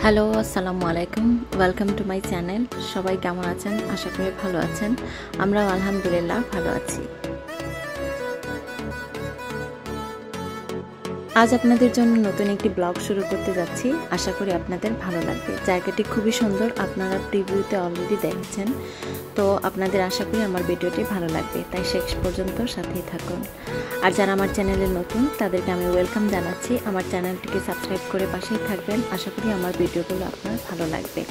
Hello, আসসালামু আলাইকুম। Welcome to my channel. সবাই কেমন আছেন? আশা করি ভালো আছেন। আমরাও আলহামদুলিল্লাহ ভালো আছি। আজ আপনাদের জন্য নতুন একটি ব্লগ শুরু করতে যাচ্ছি। আশা করি আপনাদের ভালো লাগবে। জায়গাটি খুবই সুন্দর, আপনারা প্রিভিউতে অলরেডি দেখেছেন। তো আপনাদের আশা করি আমার ভিডিওটি ভালো লাগবে, তাই শেষ পর্যন্ত সাথেই থাকুন। আর যারা আমার চ্যানেলে নতুন তাদেরকে আমি ওয়েলকাম জানাচ্ছি। আমার চ্যানেলটিকে সাবস্ক্রাইব করে পাশেই থাকবেন। আশা করি আমার ভিডিওগুলো আপনার ভালো লাগবে।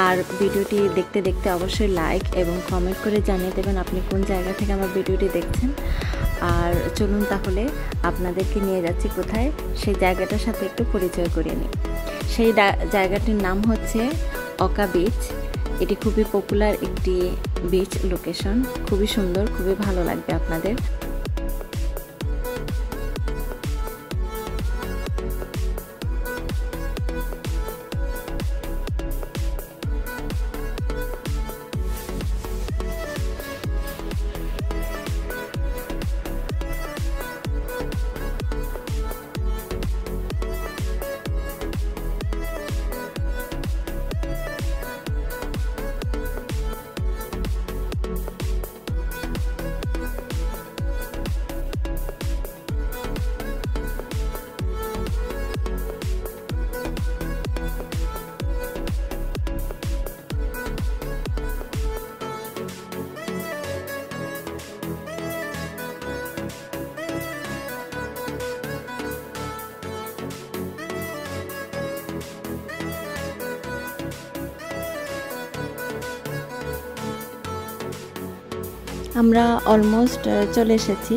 আর ভিডিওটি দেখতে দেখতে অবশ্যই লাইক এবং কমেন্ট করে জানিয়ে দেবেন আপনি কোন জায়গা থেকে আমার ভিডিওটি দেখছেন। আর চলুন তাহলে আপনাদেরকে নিয়ে যাচ্ছি কোথায়, সেই জায়গাটার সাথে একটু পরিচয় করিয়ে নিই। সেই জায়গাটির নাম হচ্ছে অকা বিচ। এটি খুবই পপুলার একটি বিচ লোকেশন, খুবই সুন্দর, খুবই ভালো লাগবে আপনাদের। আমরা অলমোস্ট চলে এসেছি।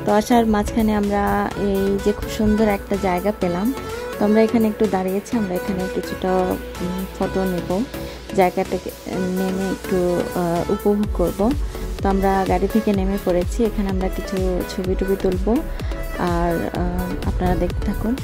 তো আসার মাঝখানে আমরা এই যে খুব সুন্দর একটা জায়গা পেলাম। তো আমরা এখানে একটু দাঁড়িয়েছি, আমরা এখানে কিছুটা ফটো নেব, জায়গাটাকে নেমে একটু উপভোগ করব। তো আমরা গাড়ি থেকে নেমে পড়েছি, এখানে আমরা কিছু ছবি টবি তুলব। আর আপনারা দেখতে থাকুন।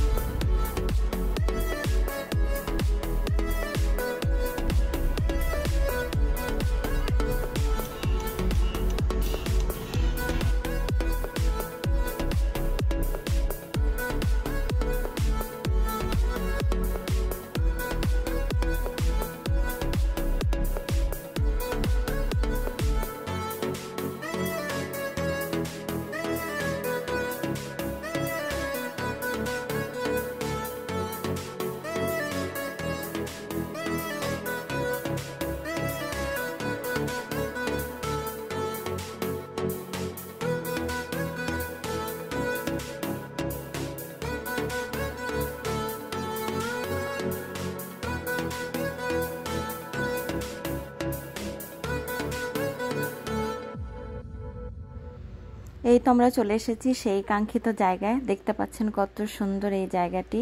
এই তো আমরা চলে এসেছি সেই কাঙ্ক্ষিত জায়গায়। দেখতে পাচ্ছেন কত সুন্দর এই জায়গাটি।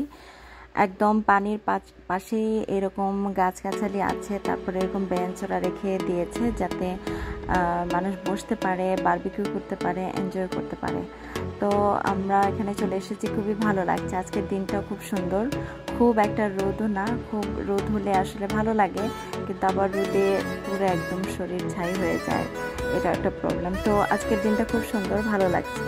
একদম পানির পাশেই এরকম গাছগাছালি আছে, তারপরে এরকম বেঞ্চ ওরা রেখে দিয়েছে যাতে মানুষ বসতে পারে, বারবিকিউ করতে পারে, এনজয় করতে পারে। তো আমরা এখানে চলে এসেছি, খুবই ভালো লাগছে। আজকের দিনটা খুব সুন্দর, খুব একটা রোদও না। খুব রোদ হলে আসলে ভালো লাগে, কিন্তু আবার রোদে পুরো একদম শরীর ছাই হয়ে যায়, এটা একটা প্রবলেম। তো আজকের দিনটা খুব সুন্দর, ভালো লাগছে।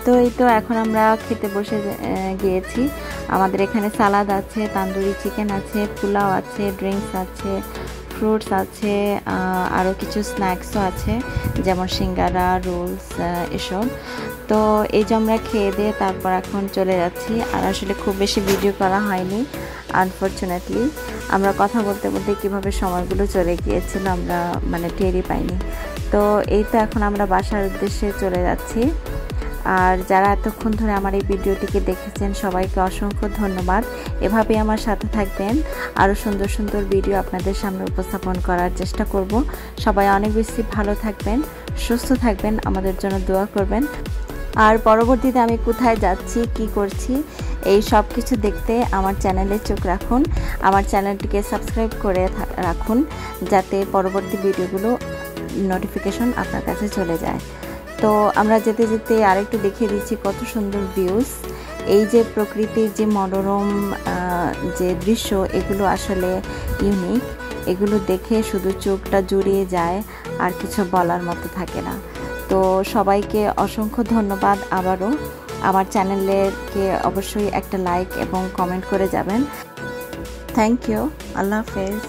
তো এই তো এখন আমরা খেতে বসে গিয়েছি। আমাদের এখানে সালাদ আছে, তান্দুরি চিকেন আছে, পোলাও আছে, ড্রিঙ্কস আছে, ফ্রুটস আছে, আরও কিছু স্ন্যাক্সও আছে যেমন সিঙ্গারা, রোলস এসব। তো এই যে আমরা খেয়ে দিয়ে তারপর এখন চলে যাচ্ছি। আর আসলে খুব বেশি ভিডিও করা হয়নি আনফরচুনেটলি। আমরা কথা বলতে বলতে কীভাবে সময়গুলো চলে গিয়েছিল আমরা মানে টেরই পাইনি। তো এই তো এখন আমরা বাসার উদ্দেশ্যে চলে যাচ্ছি। আর যারা এতক্ষণ ধরে আমার এই ভিডিওটিকে দেখেছেন সবাইকে অসংখ্য ধন্যবাদ। এভাবেই আমার সাথে থাকবেন, আরও সুন্দর সুন্দর ভিডিও আপনাদের সামনে উপস্থাপন করার চেষ্টা করব। সবাই অনেক বেশি ভালো থাকবেন, সুস্থ থাকবেন, আমাদের জন্য দোয়া করবেন। আর পরবর্তীতে আমি কোথায় যাচ্ছি, কি করছি, এই সব কিছু দেখতে আমার চ্যানেলে চোখ রাখুন। আমার চ্যানেলটিকে সাবস্ক্রাইব করে রাখুন যাতে পরবর্তী ভিডিওগুলো নোটিফিকেশন আপনার কাছে চলে যায়। তো আমরা যেতে যেতে আরেকটু দেখিয়ে দিচ্ছি কত সুন্দর ভিউজ। এই যে প্রকৃতির যে মনোরম যে দৃশ্য, এগুলো আসলে ইউনিক। এগুলো দেখে শুধু চোখটা জুড়িয়ে যায়, আর কিছু বলার মতো থাকে না। তো সবাইকে অসংখ্য ধন্যবাদ। আবারও আমার চ্যানেলকে অবশ্যই একটা লাইক এবং কমেন্ট করে যাবেন। Thank you. আল্লাহ হাফেজ।